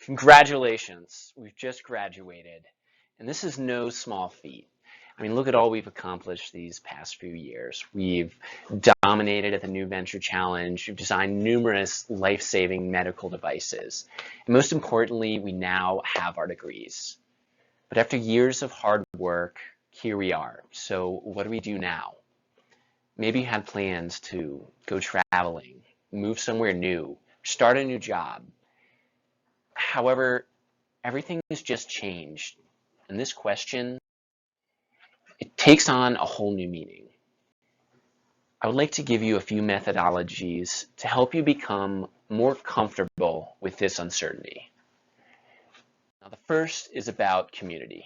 Congratulations, we've just graduated, and this is no small feat. I mean, look at all we've accomplished these past few years. We've dominated at the New Venture Challenge, we've designed numerous life-saving medical devices, and most importantly, we now have our degrees. But after years of hard work, here we are. So what do we do now? Maybe you had plans to go traveling, move somewhere new, start a new job. However, everything has just changed, and this question, it takes on a whole new meaning. I would like to give you a few methodologies to help you become more comfortable with this uncertainty. Now, the first is about community.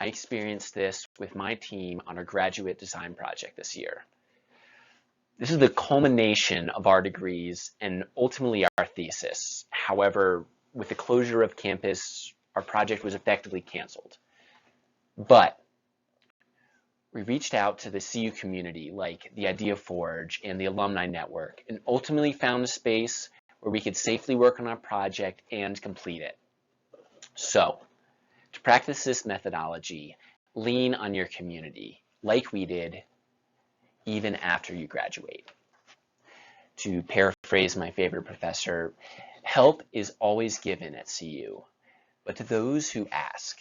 I experienced this with my team on our graduate design project this year. This is the culmination of our degrees and ultimately our thesis. However, with the closure of campus, our project was effectively canceled. But we reached out to the CU community like the Idea Forge and the Alumni Network and ultimately found a space where we could safely work on our project and complete it. So, to practice this methodology, lean on your community like we did even after you graduate. To paraphrase my favorite professor, help is always given at CU, but to those who ask.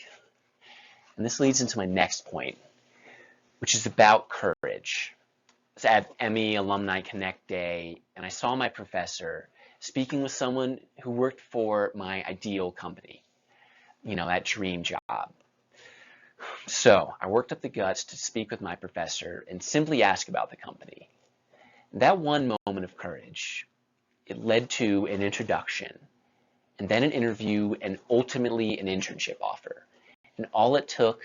And this leads into my next point, which is about courage. I was at ME Alumni Connect Day, and I saw my professor speaking with someone who worked for my ideal company, that dream job. So I worked up the guts to speak with my professor and simply ask about the company. That one moment of courage, it led to an introduction, and then an interview, and ultimately an internship offer. And all it took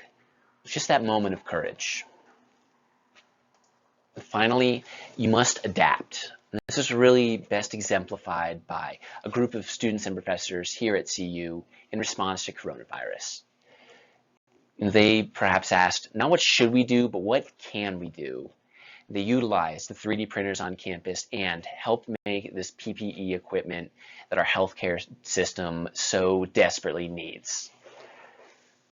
was just that moment of courage. And finally, you must adapt. And this is really best exemplified by a group of students and professors here at CU in response to coronavirus. And they perhaps asked, not what should we do, but what can we do? They utilized the 3D printers on campus and helped make this PPE equipment that our healthcare system so desperately needs.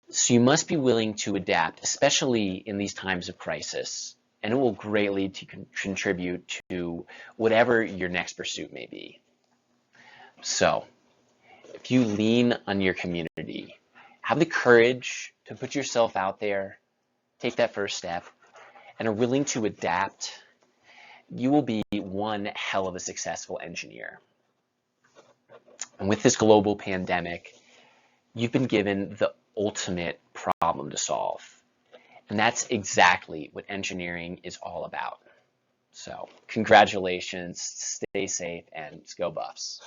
So you must be willing to adapt, especially in these times of crisis, and it will greatly contribute to whatever your next pursuit may be. So, if you lean on your community, have the courage to put yourself out there, take that first step, and are willing to adapt, you will be one hell of a successful engineer. And with this global pandemic, you've been given the ultimate problem to solve. And that's exactly what engineering is all about. So, congratulations, stay safe, and go Buffs.